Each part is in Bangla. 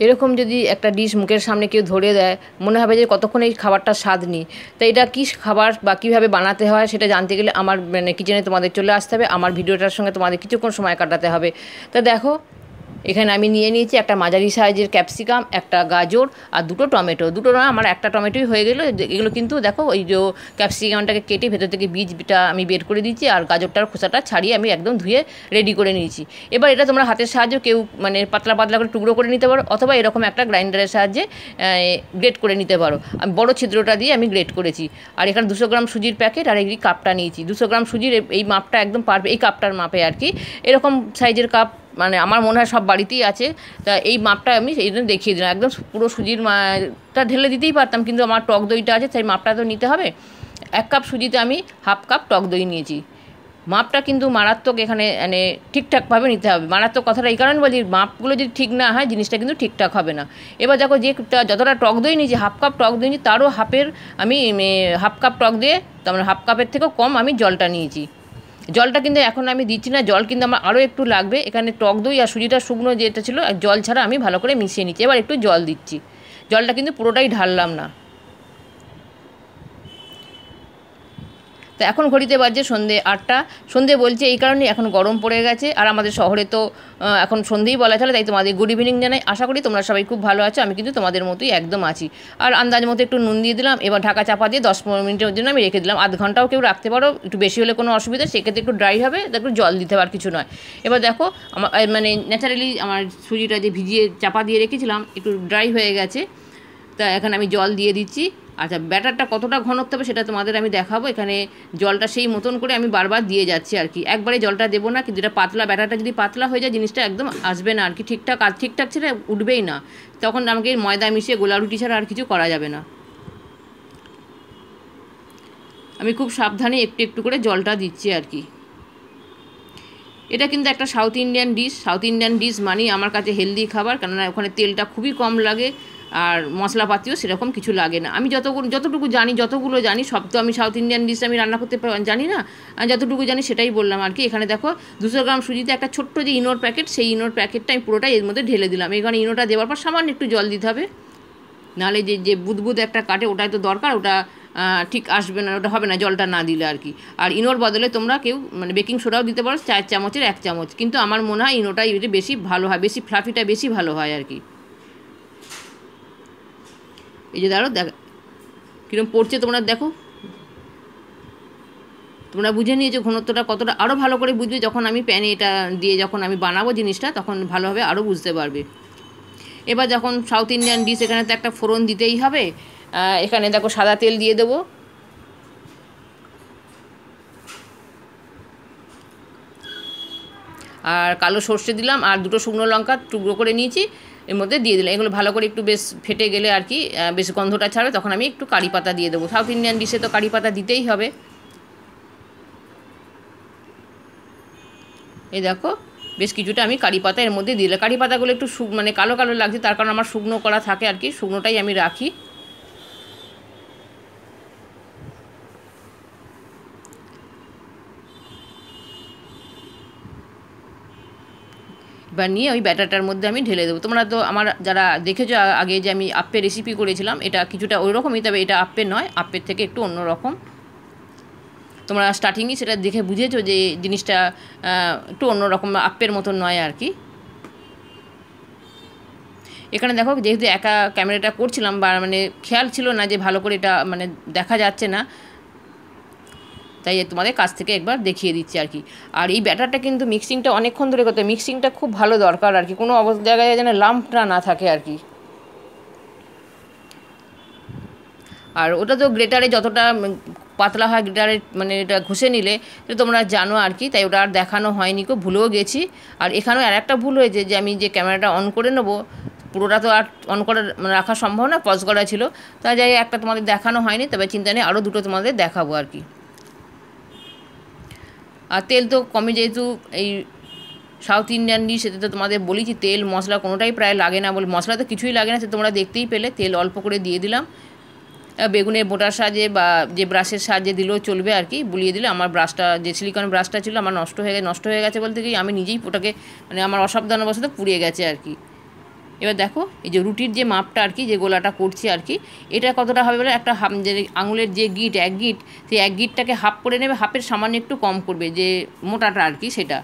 এরকম যদি একটা ডিশ মুখের সামনে কেউ ধরে দেয়, মনে হবে যে কতক্ষণ এই খাবারটা স্বাদ নিই। তো এটা কী খাবার বা কীভাবে বানাতে হয় সেটা জানতে গেলে আমার কিচেনে তোমাদের চলে আসতে হবে, আমার ভিডিওটার সঙ্গে তোমাদের কিছুক্ষণ সময় কাটাতে হবে। তা দেখো, এখানে আমি নিয়ে নিয়েছি একটা মাঝারি সাইজের ক্যাপসিকাম, একটা গাজর আর দুটো টমেটো। দুটো না, আমার একটা টমেটোই হয়ে গেলো। এগুলো কিন্তু দেখো, ওই যে ক্যাপসিকামটাকে কেটে ভেতর থেকে বীজটা আমি বের করে দিয়েছি, আর গাজরটার খোসাটা ছাড়িয়ে আমি একদম ধুয়ে রেডি করে নিয়েছি। এবার এটা তোমরা হাতের সাহায্যে কেউ পাতলা পাতলা করে টুকরো করে নিতে পারো, অথবা এরকম একটা গ্রাইন্ডারের সাহায্যে গ্রেট করে নিতে পারো। আমি বড়ো ছিদ্রটা দিয়ে আমি গ্রেট করেছি। আর এখানে 200 গ্রাম সুজির প্যাকেট আর এই কাপটা নিয়েছি। 200 গ্রাম সুজির এই মাপটা একদম পারবে, এই কাপটার মাপে আর কি। এরকম সাইজের কাপ আমার মনে হয় সব বাড়িতেই আছে। তা এই মাপটা আমি সেই জন্য দেখিয়ে দিলাম। একদম পুরো সুজির টা ঢেলে দিতেই পারতাম, কিন্তু আমার টক দইটা আছে, তাই মাপটা তো নিতে হবে। 1 কাপ সুজিতে আমি হাফ কাপ টক দই নিয়েছি। মাপটা কিন্তু মারাত্মক, এখানে ঠিকঠাকভাবে নিতে হবে। মারাত্মক কথাটা এই কারণে বলছি, মাপগুলো যদি ঠিক না হয় জিনিসটা কিন্তু ঠিকঠাক হবে না। এবার দেখো, যতটা টক দই নিয়েছি, হাফ কাপ টক দই নিয়েছি, তারও হাফের আমি হাফ কাপ টক দিয়ে, তার হাফ কাপের থেকেও কম আমি জলটা নিয়েছি। জলটা কিন্তু এখন আমি দিচ্ছি না, জল কিন্তু আমার আরও একটু লাগবে। এখানে টক দই আর সুজিটা শুকনো যেটা ছিল, জল ছাড়া আমি ভালো করে মিশিয়ে নিচ্ছি। এবার একটু জল দিচ্ছি, জলটা কিন্তু পুরোটাই ঢাললাম না। তো এখন ঘড়িতে বাজছে সন্ধে 8টা। সন্ধে বলছে এই কারণে, এখন গরম পড়ে গেছে, আর আমাদের শহরে তো এখন সন্ধেই বলা চলে। তাই তোমাদের গুড ইভিনিং জানাই। আশা করি তোমরা সবাই খুব ভালো আছো। আমি কিন্তু তোমাদের মতোই একদম আছি। আর আন্দাজ মতো একটু নুন দিয়ে দিলাম। এবার ঢাকা চাপা দিয়ে 10-15 মিনিটের জন্য আমি রেখে দিলাম। আধ ঘন্টাও কেউ রাখতে পারো, একটু বেশি হলে কোনো অসুবিধা, সেক্ষেত্রে একটু ড্রাই হবে, একটু জল দিতে হবে, আর কিছু নয়। এবার দেখো, আমার ন্যাচারালি আমার সুজিটা যে ভিজিয়ে চাপা দিয়ে রেখেছিলাম একটু ড্রাই হয়ে গেছে। তা এখানে আমি জল দিয়ে দিচ্ছি। আচ্ছা, ব্যাটারটা কতটা ঘনত্ব হবে সেটা তোমাদের আমি দেখাবো। এখানে জলটা সেই মতন করে আমি বারবার দিয়ে যাচ্ছি আর কি। একবারে জলটা দেবো না, কিন্তু এটা পাতলা, ব্যাটারটা যদি পাতলা হয়ে যায় জিনিসটা একদম আসবে না আর কি ঠিকঠাক। আর ঠিকঠাক ছেড়ে উঠবেই না, তখন আমাকে ময়দা মিশিয়ে গোলা রুটি ছাড়া আর কিছু করা যাবে না। আমি খুব সাবধানে একটু একটু করে জলটা দিচ্ছি আর কি। এটা কিন্তু একটা south Indian dish. South Indian dish মানেই আমার কাছে হেলদি খাবার, কেননা ওখানে তেলটা খুবই কম লাগে, আর মশলাপাতিও সেরকম কিছু লাগে না। আমি যতটুকু জানি, যতগুলো জানি, সব তো আমি সাউথ ইন্ডিয়ান ডিশ আমি রান্না করতে জানি না। যতটুকু জানি সেটাই বললাম আর কি। এখানে দেখো, 200 গ্রাম সুজিতে একটা ছোট্ট যে ইনোর প্যাকেট, সেই ইনোর প্যাকেটটা আমি পুরোটাই এর মধ্যে ঢেলে দিলাম। এখানে ইনোটা দেওয়ার পর সামান্য একটু জল দিতে হবে, নাহলে যে বুদবুদ একটা কাটে, ওটাই তো দরকার, ওটা ঠিক আসবে না, ওটা হবে না জলটা না দিলে আর কি। আর ইনোর বদলে তোমরা কেউ বেকিং সোডাও দিতে পারো, 4 চামচের 1 চামচ, কিন্তু আমার মনে হয় ইনোটাই বেশি ভালো হয়, বেশি ফ্লাফিটা বেশি ভালো হয় আর কি। এই যে দাঁড়ো, কীরকম পড়ছে তোমরা দেখো। তোমরা বুঝে নিয়েছো ঘনত্বটা কতটা, আরও ভালো করে বুঝবে যখন আমি প্যানে এটা দিয়ে যখন আমি বানাবো জিনিসটা, তখন ভালোভাবে আরও বুঝতে পারবে। এবার যখন সাউথ ইন্ডিয়ান ডিশ, এখানে তো একটা ফোড়ন দিতেই হবে। এখানে দেখো সাদা তেল দিয়ে দেবো, আর কালো সর্ষে দিলাম, আর 2টো শুকনো লঙ্কা টুকরো করে নিয়েছি এর মধ্যে দিয়ে দিলাম। এগুলো ভালো করে একটু বেশ ফেটে গেলে আর কি, বেশ গন্ধটা ছাড়বে, তখন আমি একটু কারি পাতা দিয়ে দেবো। সাউথ ইন্ডিয়ান ডিশে তো কারি পাতা দিতেই হবে। এই দেখো, বেশ কিছুটা আমি কারি পাতা এর মধ্যে দিলাম। কারি পাতাগুলো একটু কালো কালো লাগছে, তার কারণ আমার শুকনো করা থাকে আর কি, শুকনোটাই আমি রাখি। এবার নিয়ে ওই ব্যাটারটার মধ্যে আমি ঢেলে দেবো। তোমরা তো আমার যারা দেখেছো আগে যে আমি আপ্পের রেসিপি করেছিলাম, এটা কিছুটা ওই রকমই, তবে এটা আপ্পের নয়, আপ্পের থেকে একটু অন্য রকম। তোমরা স্টার্টিংই সেটা দেখে বুঝেছো যে জিনিসটা একটু অন্য রকম, আপ্পের মতন নয় আর কি। এখানে দেখো, যেহেতু একা ক্যামেরাটা করছিলাম, বা খেয়াল ছিল না যে ভালো করে এটা দেখা যাচ্ছে না, তাই তোমাদের কাছ থেকে একবার দেখিয়ে দিচ্ছি আর কি। আর এই ব্যাটারটা কিন্তু মিক্সিংটা অনেকক্ষণ ধরে করতে, মিক্সিংটা খুব ভালো দরকার আর কি, কোনো জায়গায় যেন লাম্পটা না থাকে আর কি। আর ওটা তো গ্রেটারে যতটা পাতলা হয়, গ্রেটারে এটা ঘষে নিলে, এটা তোমরা জানো আর কি, তাই ওটা আর দেখানো হয়নি, খুব ভুলেও গেছি। আর এখানেও আর একটা ভুল হয়েছে, যে আমি যে ক্যামেরাটা অন করে নেবো, পুরোটা তো আর অন করে রাখা সম্ভব না, পজ করা ছিল, তাই যাই একটা তোমাদের দেখানো হয়নি, তবে চিন্তা নেই, আরও 2টো তোমাদের দেখাবো আর কি। আর তেল তো কমে, যেহেতু এই সাউথ ইন্ডিয়ান ডিশ, এতে তো তোমাদের বলেছি তেল মশলা কোনোটাই প্রায় লাগে না, বলে মশলা তো কিছুই লাগে না, সে তোমরা দেখতেই পেলে। তেল অল্প করে দিয়ে দিলাম। বেগুনের বোটার সাহায্যে বা যে ব্রাশের সাহায্যে দিলেও চলবে আর কি, বুলিয়ে দিলে। আমার ব্রাশটা, যে সিলিকন ব্রাশটা ছিল, আমার নষ্ট হয়ে গেছে বলতে কি, আমি নিজেই ওটাকে আমার অসাবধানবশত পুড়িয়ে গেছে আর কি। এবার দেখো এই যে রুটির যে মাপটা আর কি, যে গোলাটা করছি আর কি, এটা কতটা হবে বলে একটা যে আঙুলের যে গিট, এক গিট, সেই এক গিটটাকে হাফ করে নেবে, হাফের সামান্য একটু কম করবে যে মোটাটা আর কি সেটা।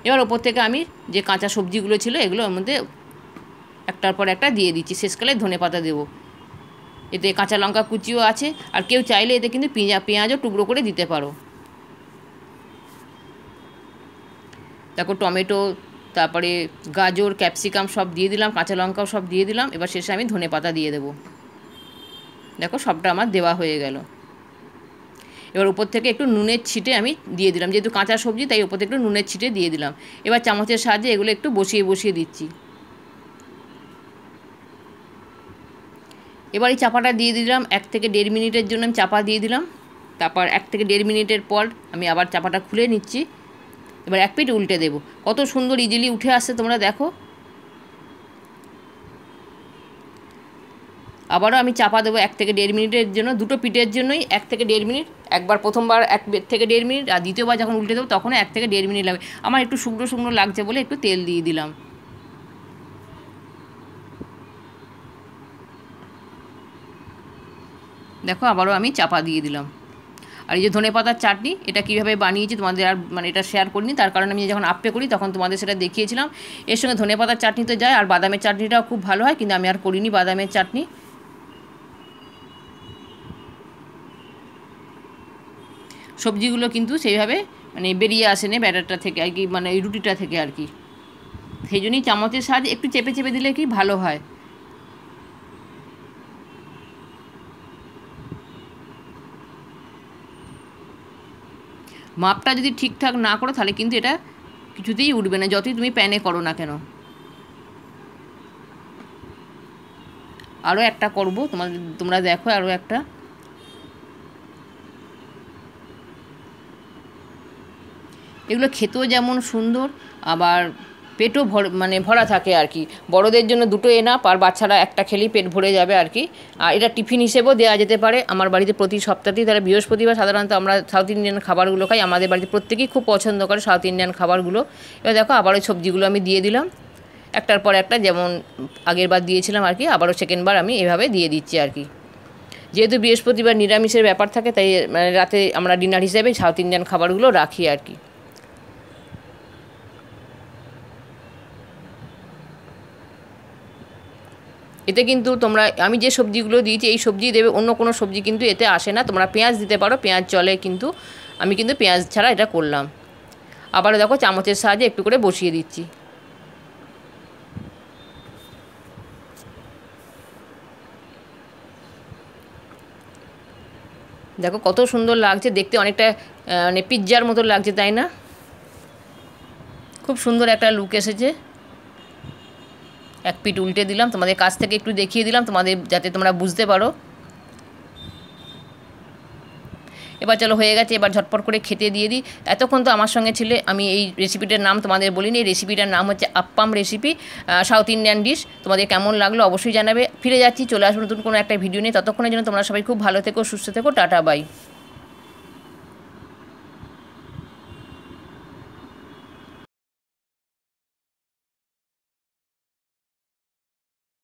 এবার ওপর থেকে আমি যে কাঁচা সবজিগুলো ছিল এগুলো ওর মধ্যে একটার পর একটা দিয়ে দিচ্ছি। শেষকালে ধনেপাতা দেবো, এতে কাঁচা লঙ্কা কুচিও আছে, আর কেউ চাইলে এতে কিন্তু পেঁয়াজও টুকরো করে দিতে পারো। দেখো টমেটো, তারপরে গাজর, ক্যাপসিকাম সব দিয়ে দিলাম, কাঁচা লঙ্কাও সব দিয়ে দিলাম। এবার শেষে আমি ধনেপাতা দিয়ে দেবো। দেখো সবটা আমার দেওয়া হয়ে গেল। এবার উপর থেকে একটু নুনের ছিটে আমি দিয়ে দিলাম, যেহেতু কাঁচা সবজি তাই উপর থেকে একটু নুনের ছিটে দিয়ে দিলাম। এবার চামচের সাহায্যে এগুলো একটু বসিয়ে বসিয়ে দিচ্ছি। এবার এই চাপাটা দিয়ে দিলাম, 1 থেকে 1.5 মিনিটের জন্য আমি চাপা দিয়ে দিলাম। তারপর 1 থেকে 1.5 মিনিটের পর আমি আবার চাপাটা খুলে নিচ্ছি। এবার এক পিঠ উল্টে দেবো। কত সুন্দর ইজিলি উঠে আসছে তোমরা দেখো। আবারও আমি চাপা দেবো 1 থেকে 1.5 মিনিটের জন্য, দুটো পিঠের জন্যই 1 থেকে 1.5 মিনিট। একবার প্রথমবার 1 থেকে 1.5 মিনিট, আর দ্বিতীয়বার যখন উল্টে দেবো তখন 1 থেকে 1.5 মিনিট লাগবে। আমার একটু শুকনো শুকনো লাগছে বলে একটু তেল দিয়ে দিলাম। দেখো আবারও আমি চাপা দিয়ে দিলাম। আর এই যে ধনেপাতার চাটনি, এটা কীভাবে বানিয়েছি তোমাদের আর এটা শেয়ার করিনি, তার কারণে আমি যখন আপ্পে করি তখন তোমাদের সেটা দেখিয়েছিলাম। এর সঙ্গে ধনেপাতার চাটনি তো যায়, আর বাদামের চাটনিটাও খুব ভালো হয়, কিন্তু আমি আর করিনি বাদামের চাটনি। সবজিগুলো কিন্তু সেইভাবে বেরিয়ে আসেনি ব্যাটারটা থেকে আর কি, এই রুটিটা থেকে আর কি। সেই জন্যই চামচের সাহায্যে একটু চেপে চেপে দিলে কি ভালো হয়। মাপটা যদি ঠিকঠাক না করো তাহলে কিন্তু এটা কিছুতেই উঠবে না, যতই তুমি প্যানে করো না কেন। আরও একটা করবো, তোমরা দেখো আরও একটা। এগুলো খেতেও যেমন সুন্দর, আবার পেটও ভরা থাকে আর কি। বড়দের জন্য দুটো এনাফ, আর বাচ্চারা একটা খেলেই পেট ভরে যাবে আর কি। আর এটা টিফিন হিসেবেও দেওয়া যেতে পারে। আমার বাড়িতে প্রতি সপ্তাহতেই, তারা বৃহস্পতিবার সাধারণত আমরা সাউথ ইন্ডিয়ান খাবারগুলো খাই। আমাদের বাড়িতে প্রত্যেকেই খুব পছন্দ করে সাউথ ইন্ডিয়ান খাবারগুলো। এবার দেখো আবার ওই সবজিগুলো আমি দিয়ে দিলাম একটার পর একটা, যেমন আগের বার দিয়েছিলাম আর কি, আবারও সেকেন্ডবার আমি এভাবে দিয়ে দিচ্ছি আর কি। যেহেতু বৃহস্পতিবার নিরামিষের ব্যাপার থাকে, তাই রাতে আমরা ডিনার হিসেবে সাউথ ইন্ডিয়ান খাবারগুলো রাখি আর কি। এতে কিন্তু তোমরা, আমি যে সবজিগুলো দিয়েছি এই সবজি দেবে, অন্য কোনো সবজি কিন্তু এতে আসে না। তোমরা পেঁয়াজ দিতে পারো, পেঁয়াজ চলে, কিন্তু আমি কিন্তু পেঁয়াজ ছাড়া এটা করলাম। আবারও দেখো চামচের সাহায্যে একটু করে বসিয়ে দিচ্ছি। দেখো কত সুন্দর লাগছে দেখতে, অনেকটা পিৎজার মতো লাগছে, তাই না? খুব সুন্দর একটা লুক এসেছে। এক পিঠ উল্টে দিলাম, তোমাদের কাছ থেকে একটু দেখিয়ে দিলাম তোমাদের, যাতে তোমরা বুঝতে পারো। এবার চলো হয়ে গেছে, এবার ঝটপট করে খেতে দিয়ে দিই। এতক্ষণ তো আমার সঙ্গে ছিলে, আমি এই রেসিপিটার নাম তোমাদের বলিনি। এই রেসিপিটার নাম হচ্ছে appam recipe, south Indian dish. তোমাদের কেমন লাগলো অবশ্যই জানাবে। ফিরে যাচ্ছি, চলে আসবো নতুন কোনো একটা ভিডিও নিয়ে। ততক্ষণের জন্য তোমরা সবাই খুব ভালো থেকো, সুস্থ থেকো, টাটা বাই।